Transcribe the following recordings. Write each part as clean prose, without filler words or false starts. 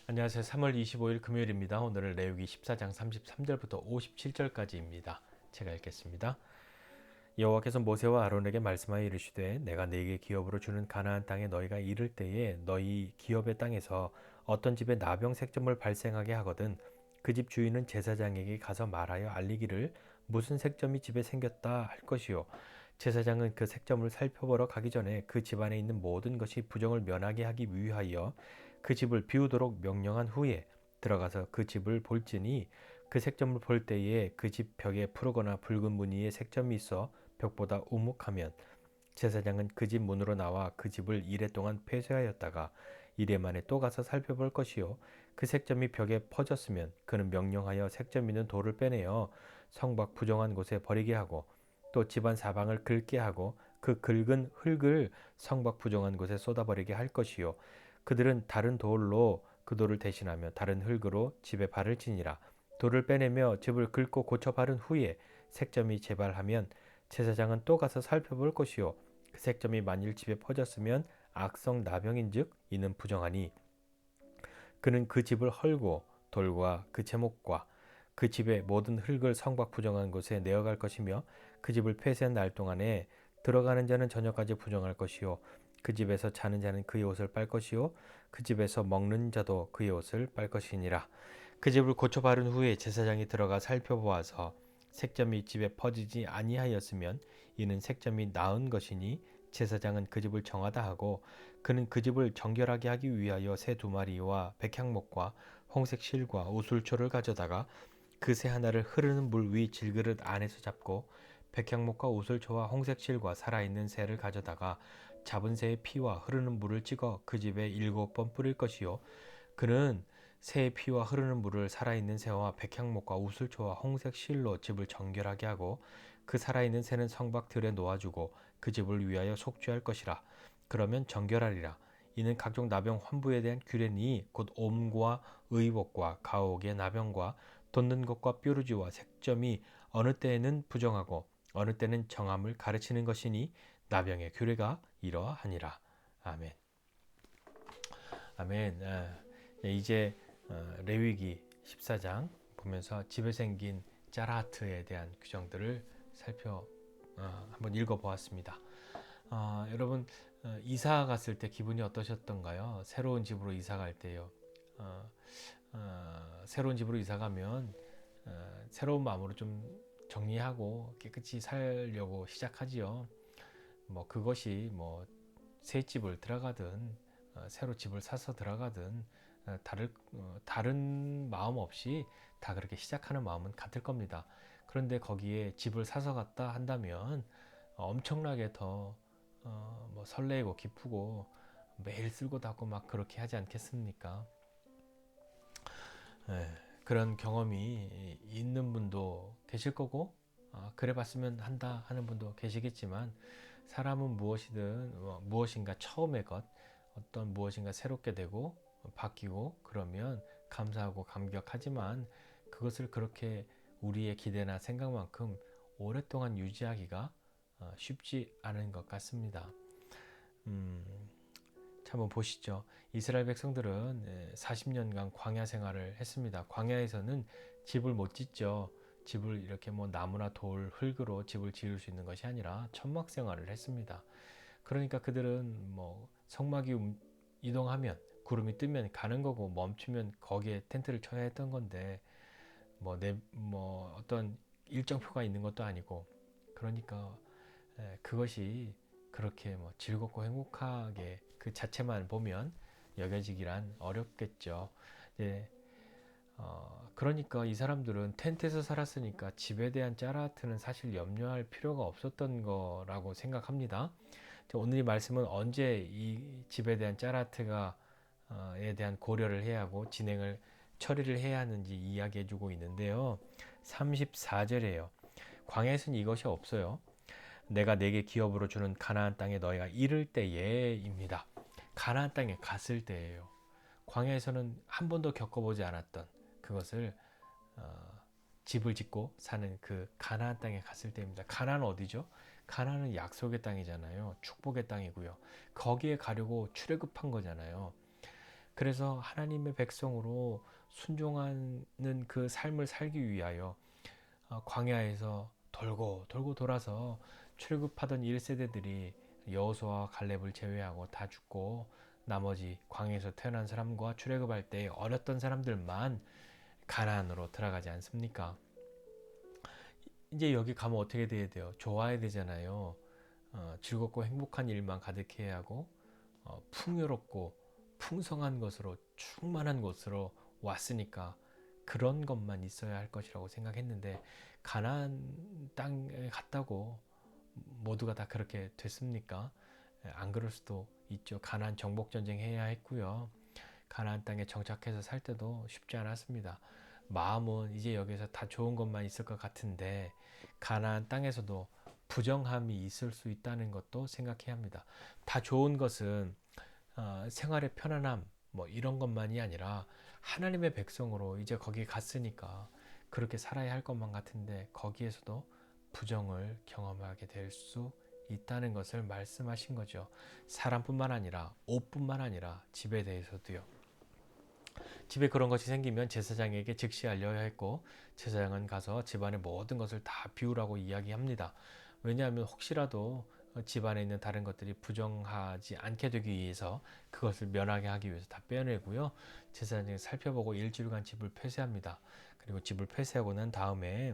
안녕하세요. 3월 25일 금요일입니다. 오늘은 레위기 14장 33절부터 57절까지입니다. 제가 읽겠습니다. 여호와께서 모세와 아론에게 말씀하여 이르시되 내가 네게 기업으로 주는 가나안 땅에 너희가 이를 때에 너희 기업의 땅에서 어떤 집에 나병 색점을 발생하게 하거든 그 집 주인은 제사장에게 가서 말하여 알리기를 무슨 색점이 집에 생겼다 할 것이요 제사장은 그 색점을 살펴보러 가기 전에 그 집안에 있는 모든 것이 부정을 면하게 하기 위하여 그 집을 비우도록 명령한 후에 들어가서 그 집을 볼지니 그 색점을 볼 때에 그 집 벽에 푸르거나 붉은 무늬의 색점이 있어 벽보다 우묵하면 제사장은 그 집 문으로 나와 그 집을 이레 동안 폐쇄하였다가 이레 만에 또 가서 살펴볼 것이요 그 색점이 벽에 퍼졌으면 그는 명령하여 색점 있는 돌을 빼내어 성곽 부정한 곳에 버리게 하고 또 집안 사방을 긁게 하고 그 긁은 흙을 성곽 부정한 곳에 쏟아버리게 할 것이요 그들은 다른 돌로 그 돌을 대신하며 다른 흙으로 집에 발을 치니라. 돌을 빼내며 집을 긁고 고쳐 바른 후에 색점이 재발하면 제사장은 또 가서 살펴볼 것이요 그 색점이 만일 집에 퍼졌으면 악성 나병인즉 이는 부정하니 그는 그 집을 헐고 돌과 그 제목과 그 집의 모든 흙을 성곽 부정한 곳에 내어갈 것이며 그 집을 폐쇄한 날 동안에 들어가는 자는 저녁까지 부정할 것이요 그 집에서 자는 자는 그의 옷을 빨 것이요 그 집에서 먹는 자도 그의 옷을 빨 것이니라. 그 집을 고쳐 바른 후에 제사장이 들어가 살펴보아서 색점이 집에 퍼지지 아니하였으면 이는 색점이 나은 것이니 제사장은 그 집을 정하다 하고 그는 그 집을 정결하게 하기 위하여 새 두 마리와 백향목과 홍색 실과 우술초를 가져다가 그 새 하나를 흐르는 물 위 질그릇 안에서 잡고 백향목과 우슬초와 홍색 실과 살아있는 새를 가져다가 잡은 새의 피와 흐르는 물을 찍어 그 집에 7번 뿌릴 것이요 그는 새의 피와 흐르는 물을 살아있는 새와 백향목과 우슬초와 홍색 실로 집을 정결하게 하고 그 살아있는 새는 성박 들에 놓아주고 그 집을 위하여 속죄할 것이라. 그러면 정결하리라. 이는 각종 나병 환부에 대한 규례니 곧 옴과 의복과 가옥의 나병과 돋는 것과 뾰루지와 색점이 어느 때에는 부정하고 어느 때는 정함을 가르치는 것이니 나병의 규례가 이러하니라. 아멘. 아멘. 이제 레위기 14장 보면서 집에 생긴 짜라하트에 대한 규정들을 한번 읽어보았습니다. 여러분 이사 갔을 때 기분이 어떠셨던가요? 새로운 집으로 이사 갈 때요. 새로운 집으로 이사 가면 새로운 마음으로 좀 정리하고 깨끗이 살려고 시작하지요. 뭐 그것이 뭐 새 집을 들어가든 새로 집을 사서 들어가든 다른 마음 없이 다 그렇게 시작하는 마음은 같을 겁니다. 그런데 거기에 집을 사서 갔다 한다면 엄청나게 더 뭐 설레고 기쁘고 매일 쓸고 닦고 막 그렇게 하지 않겠습니까? 예, 그런 경험이 있는 분도 계실 거고 그래 봤으면 한다 하는 분도 계시겠지만 사람은 무엇이든 무엇인가 처음의 것 어떤 무엇인가 새롭게 되고 바뀌고 그러면 감사하고 감격하지만 그것을 그렇게 우리의 기대나 생각만큼 오랫동안 유지하기가 쉽지 않은 것 같습니다. 자, 한번 보시죠. 이스라엘 백성들은 40년간 광야 생활을 했습니다. 광야에서는 집을 못 짓죠. 집을 이렇게 뭐 나무나 돌, 흙으로 집을 지을 수 있는 것이 아니라 천막 생활을 했습니다. 그러니까 그들은 뭐 성막이 이동하면 구름이 뜨면 가는 거고 멈추면 거기에 텐트를 쳐야 했던 건데 뭐 어떤 일정표가 있는 것도 아니고 그러니까 그것이 그렇게 뭐 즐겁고 행복하게 그 자체만 보면 여겨지기란 어렵겠죠. 예, 그러니까 이 사람들은 텐트에서 살았으니까 집에 대한 짜라트는 사실 염려할 필요가 없었던 거라고 생각합니다. 오늘 이 말씀은 언제 이 집에 대한 짜라트가 에 대한 고려를 해야 하고 처리를 해야 하는지 이야기해 주고 있는데요. 34절에요. 광야에서는 이것이 없어요. 내가 내게 기업으로 주는 가나안 땅에 너희가 이를 때에입니다. 가나안 땅에 갔을 때예요. 광야에서는 한 번도 겪어보지 않았던 그것을 집을 짓고 사는 그 가나안 땅에 갔을 때입니다. 가나안은 어디죠? 가나안은 약속의 땅이잖아요. 축복의 땅이고요. 거기에 가려고 출애굽한 거잖아요. 그래서 하나님의 백성으로 순종하는 그 삶을 살기 위하여 광야에서 돌고 돌고 돌아서 출굽하던 1세대들이 여호수아와 갈렙을 제외하고 다 죽고 나머지 광야에서 태어난 사람과 출애굽할 때 어렸던 사람들만 가나안으로 들어가지 않습니까? 이제 여기 가면 어떻게 돼야 돼요? 좋아야 되잖아요. 즐겁고 행복한 일만 가득해야 하고 풍요롭고 풍성한 것으로 충만한 곳으로 왔으니까 그런 것만 있어야 할 것이라고 생각했는데 가나안 땅에 갔다고 모두가 다 그렇게 됐습니까? 안 그럴 수도 있죠. 가나안 정복 전쟁 해야 했고요. 가나안 땅에 정착해서 살 때도 쉽지 않았습니다. 마음은 이제 여기서 다 좋은 것만 있을 것 같은데 가나안 땅에서도 부정함이 있을 수 있다는 것도 생각해야 합니다. 다 좋은 것은 생활의 편안함 뭐 이런 것만이 아니라 하나님의 백성으로 이제 거기 갔으니까 그렇게 살아야 할 것만 같은데 거기에서도 부정을 경험하게 될 수 있다는 것을 말씀하신 거죠. 사람뿐만 아니라 옷뿐만 아니라 집에 대해서도요. 집에 그런 것이 생기면 제사장에게 즉시 알려야 했고 제사장은 가서 집안의 모든 것을 다 비우라고 이야기합니다. 왜냐하면 혹시라도 집안에 있는 다른 것들이 부정하지 않게 되기 위해서 그것을 면하게 하기 위해서 다 빼내고요. 제사장이 살펴보고 일주일간 집을 폐쇄합니다. 그리고 집을 폐쇄하고 난 다음에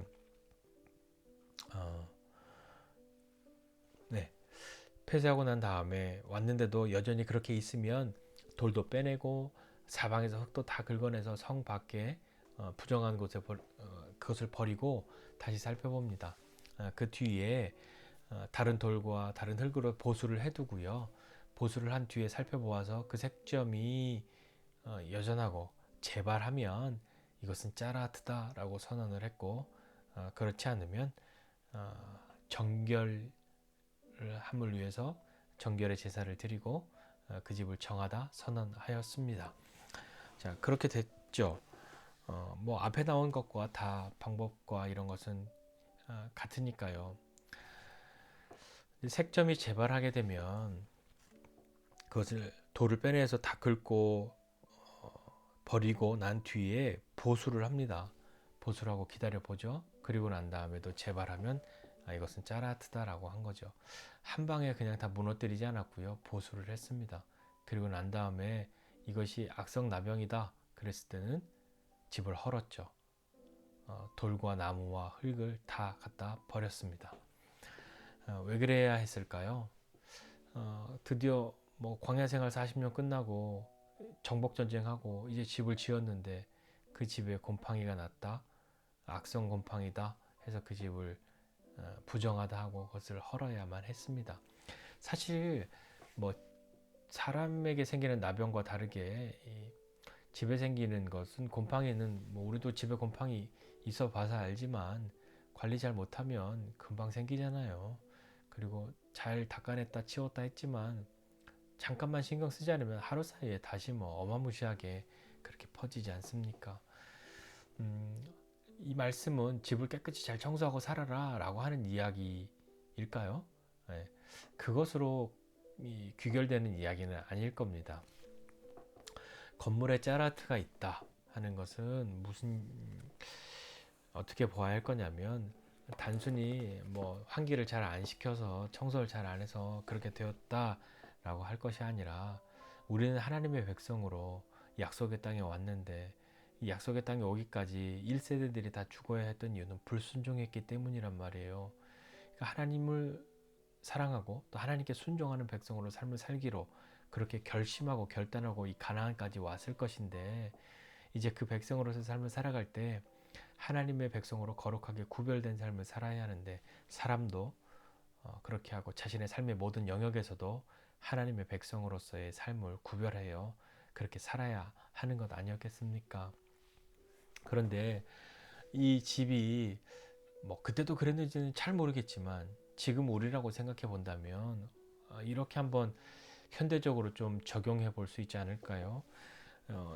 네, 폐쇄하고 난 다음에 왔는데도 여전히 그렇게 있으면 돌도 빼내고 사방에서 흙도 다 긁어내서 성 밖에 부정한 곳에 그것을 버리고 다시 살펴봅니다. 그 뒤에 다른 돌과 다른 흙으로 보수를 해두고요. 보수를 한 뒤에 살펴보아서 그 색점이 여전하고 재발하면 이것은 짜라트다라고 선언을 했고 그렇지 않으면 정결함을 위해서 정결의 제사를 드리고 그 집을 정하다 선언하였습니다. 자, 그렇게 됐죠. 뭐 앞에 나온 것과 다 방법과 이런 것은 같으니까요. 색점이 재발하게 되면 그것을 돌을 빼내서 다 긁고 버리고 난 뒤에 보수를 합니다. 보수를 하고 기다려 보죠. 그리고 난 다음에도 재발하면 이것은 짜라트다라고 한 거죠. 한 방에 그냥 다 무너뜨리지 않았고요. 보수를 했습니다. 그리고 난 다음에 이것이 악성나병이다 그랬을 때는 집을 헐었죠. 돌과 나무와 흙을 다 갖다 버렸습니다. 왜 그래야 했을까요? 드디어 뭐 광야 생활 40년 끝나고 정복 전쟁하고 이제 집을 지었는데 그 집에 곰팡이가 났다. 악성 곰팡이다 해서 그 집을 부정하다 하고 그것을 헐어야만 했습니다. 사실 뭐 사람에게 생기는 나병과 다르게 이 집에 생기는 것은 곰팡이는 뭐 우리도 집에 곰팡이 있어 봐서 알지만 관리 잘 못하면 금방 생기잖아요. 그리고 잘 닦아냈다 치웠다 했지만 잠깐만 신경 쓰지 않으면 하루 사이에 다시 뭐 어마무시하게 그렇게 퍼지지 않습니까? 이 말씀은 집을 깨끗이 잘 청소하고 살아라 라고 하는 이야기일까요? 네, 그것으로 귀결되는 이야기는 아닐 겁니다. 건물에 짜라트가 있다 하는 것은 무슨 어떻게 보아야 할 거냐면 단순히 뭐 환기를 잘 안 시켜서 청소를 잘 안 해서 그렇게 되었다라고 할 것이 아니라 우리는 하나님의 백성으로 약속의 땅에 왔는데 이 약속의 땅에 오기까지 1세대들이 다 죽어야 했던 이유는 불순종했기 때문이란 말이에요. 그러니까 하나님을 사랑하고 또 하나님께 순종하는 백성으로 삶을 살기로 그렇게 결심하고 결단하고 이 가나안까지 왔을 것인데 이제 그 백성으로서 삶을 살아갈 때 하나님의 백성으로 거룩하게 구별된 삶을 살아야 하는데 사람도 그렇게 하고 자신의 삶의 모든 영역에서도 하나님의 백성으로서의 삶을 구별해요. 그렇게 살아야 하는 것 아니었겠습니까? 그런데 이 집이 뭐 그때도 그랬는지는 잘 모르겠지만 지금 우리라고 생각해 본다면 이렇게 한번 현대적으로 좀 적용해 볼 수 있지 않을까요?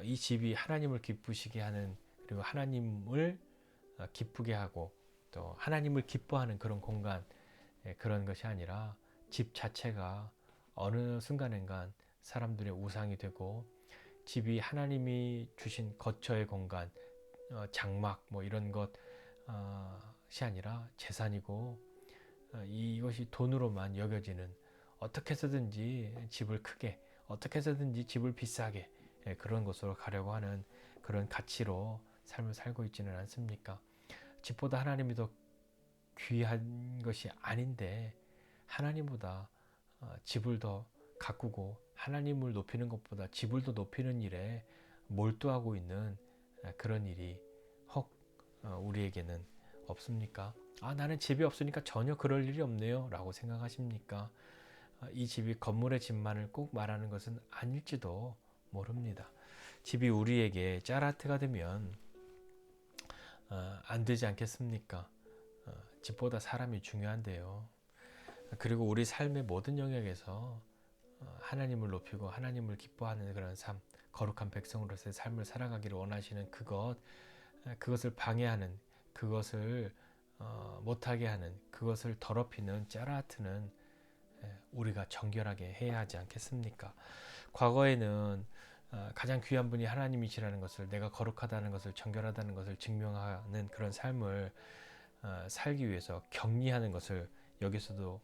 이 집이 하나님을 기쁘시게 하는 그리고 하나님을 기쁘게 하고 또 하나님을 기뻐하는 그런 공간 그런 것이 아니라 집 자체가 어느 순간인간 사람들의 우상이 되고 집이 하나님이 주신 거처의 공간, 장막 뭐 이런 것이 아니라 재산이고, 이것이 돈으로만 여겨지는, 어떻게 해서든지 집을 크게, 어떻게 해서든지 집을 비싸게, 그런 곳으로 가려고 하는 그런 가치로 삶을 살고 있지는 않습니까? 집보다 하나님이 더 귀한 것이 아닌데, 하나님보다 집을 더 가꾸고 하나님을 높이는 것보다 집을 더 높이는 일에 몰두하고 있는 그런 일이 혹 우리에게는 없습니까? 나는 집이 없으니까 전혀 그럴 일이 없네요 라고 생각하십니까? 이 집이 건물의 집만을 꼭 말하는 것은 아닐지도 모릅니다. 집이 우리에게 짜라트가 되면 안 되지 않겠습니까? 집보다 사람이 중요한데요. 그리고 우리 삶의 모든 영역에서 하나님을 높이고 하나님을 기뻐하는 그런 삶, 거룩한 백성으로서의 삶을 살아가기를 원하시는 그것을 방해하는, 그것을 못하게 하는, 그것을 더럽히는 짜라트는 우리가 정결하게 해야 하지 않겠습니까? 과거에는 가장 귀한 분이 하나님이시라는 것을, 내가 거룩하다는 것을, 정결하다는 것을 증명하는 그런 삶을 살기 위해서 격리하는 것을 여기서도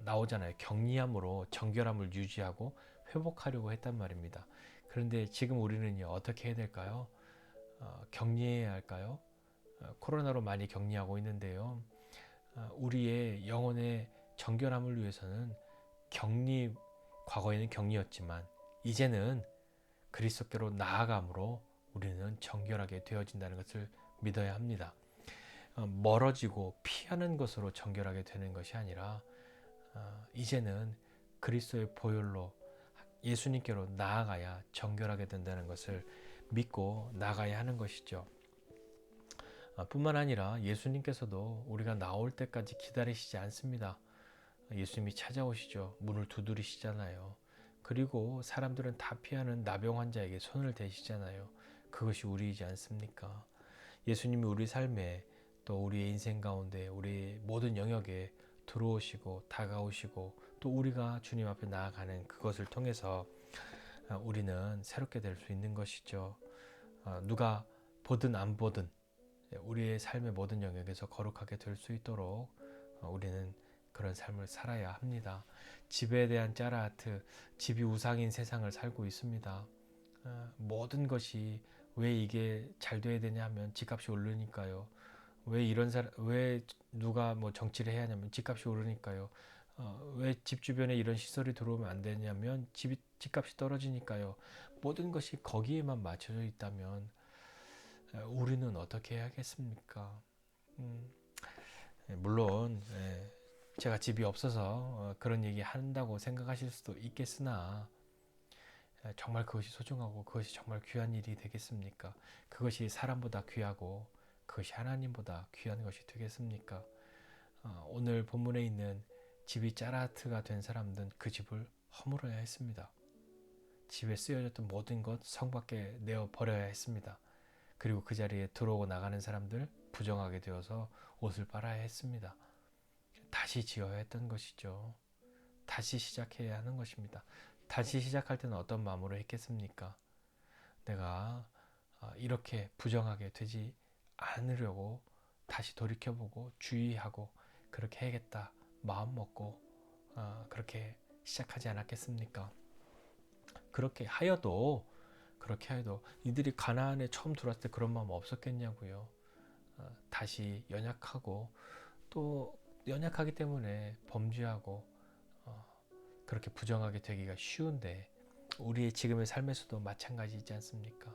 나오잖아요. 격리함으로 정결함을 유지하고 회복하려고 했단 말입니다. 그런데 지금 우리는 어떻게 해야 될까요? 격리해야 할까요? 코로나로 많이 격리하고 있는데요. 우리의 영혼의 정결함을 위해서는 과거에는 격리였지만 이제는 그리스도께로 나아감으로 우리는 정결하게 되어진다는 것을 믿어야 합니다. 멀어지고 피하는 것으로 정결하게 되는 것이 아니라 이제는 그리스도의 보혈로 예수님께로 나아가야 정결하게 된다는 것을 믿고 나가야 하는 것이죠. 뿐만 아니라 예수님께서도 우리가 나올 때까지 기다리시지 않습니다. 예수님이 찾아오시죠. 문을 두드리시잖아요. 그리고 사람들은 다 피하는 나병 환자에게 손을 대시잖아요. 그것이 우리이지 않습니까? 예수님이 우리 삶에, 또 우리의 인생 가운데, 우리 모든 영역에 들어오시고 다가오시고, 또 우리가 주님 앞에 나아가는 그것을 통해서 우리는 새롭게 될 수 있는 것이죠. 누가 보든 안 보든 우리의 삶의 모든 영역에서 거룩하게 될 수 있도록 우리는 그런 삶을 살아야 합니다. 집에 대한 짜라하트, 집이 우상인 세상을 살고 있습니다. 모든 것이 왜 이게 잘 돼야 되냐 하면 집값이 오르니까요. 왜 누가 뭐 정치를 해야 하냐면 집값이 오르니까요. 왜 집 주변에 이런 시설이 들어오면 안 되냐면 집값이 떨어지니까요. 모든 것이 거기에만 맞춰져 있다면 우리는 어떻게 해야겠습니까? 물론 제가 집이 없어서 그런 얘기 한다고 생각하실 수도 있겠으나 정말 그것이 소중하고 그것이 정말 귀한 일이 되겠습니까? 그것이 사람보다 귀하고 그것이 하나님보다 귀한 것이 되겠습니까? 오늘 본문에 있는 집이 짜라트가 된 사람들은 그 집을 허물어야 했습니다. 집에 쓰여졌던 모든 것 성 밖에 내어 버려야 했습니다. 그리고 그 자리에 들어오고 나가는 사람들 부정하게 되어서 옷을 빨아야 했습니다. 다시 지어야 했던 것이죠. 다시 시작해야 하는 것입니다. 다시 시작할 때는 어떤 마음으로 했겠습니까? 내가 이렇게 부정하게 되지 않으려고 다시 돌이켜보고 주의하고 그렇게 해야겠다 마음 먹고 그렇게 시작하지 않았겠습니까? 그렇게 하여도 이들이 가나안에 처음 들어왔을 때 그런 마음 없었겠냐고요. 다시 연약하고 또 연약하기 때문에 범죄하고 그렇게 부정하게 되기가 쉬운데 우리의 지금의 삶에서도 마찬가지이지 않습니까?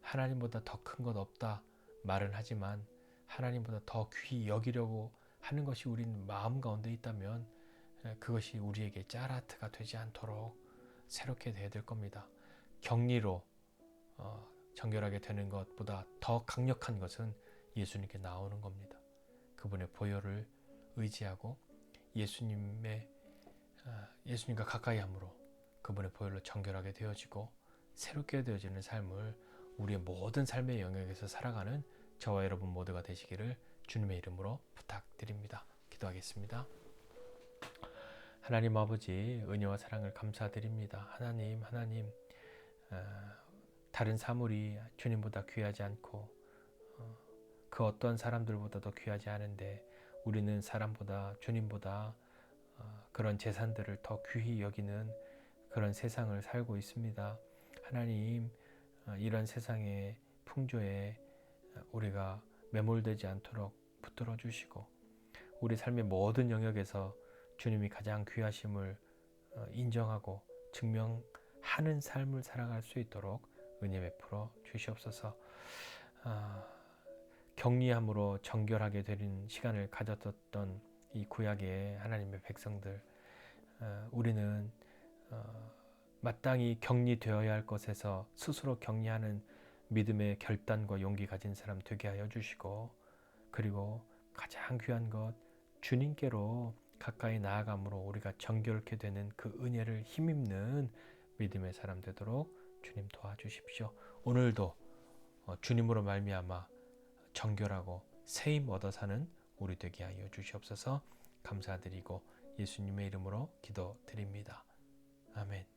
하나님보다 더 큰 것 없다 말은 하지만 하나님보다 더 귀히 여기려고 하는 것이 우린 마음 가운데 있다면 그것이 우리에게 짜라트가 되지 않도록 새롭게 돼야 될 겁니다. 격리로 정결하게 되는 것보다 더 강력한 것은 예수님께 나오는 겁니다. 그분의 보혈을 의지하고 예수님과 가까이 함으로 그분의 보혈로 정결하게 되어지고 새롭게 되어지는 삶을 우리의 모든 삶의 영역에서 살아가는 저와 여러분 모두가 되시기를 주님의 이름으로 부탁드립니다. 기도하겠습니다. 하나님 아버지, 은혜와 사랑을 감사드립니다. 하나님 다른 사물이 주님보다 귀하지 않고 그 어떤 사람들보다도 귀하지 않은데 우리는 사람보다 주님보다 그런 재산들을 더 귀히 여기는 그런 세상을 살고 있습니다. 하나님, 이런 세상의 풍조에 우리가 매몰되지 않도록 붙들어 주시고 우리 삶의 모든 영역에서 주님이 가장 귀하심을 인정하고 증명하는 삶을 살아갈 수 있도록 은혜 베풀어 주시옵소서. 격리함으로 정결하게 되는 시간을 가졌던 이 구약의 하나님의 백성들, 우리는 마땅히 격리되어야 할 것에서 스스로 격리하는 믿음의 결단과 용기 가진 사람 되게 하여 주시고, 그리고 가장 귀한 것 주님께로 가까이 나아감으로 우리가 정결케 되는 그 은혜를 힘입는 믿음의 사람 되도록 주님 도와주십시오. 오늘도 주님으로 말미암아 정결하고 세임 얻어 사는 우리 되게 하여 주시옵소서. 감사드리고 예수님의 이름으로 기도드립니다. 아멘.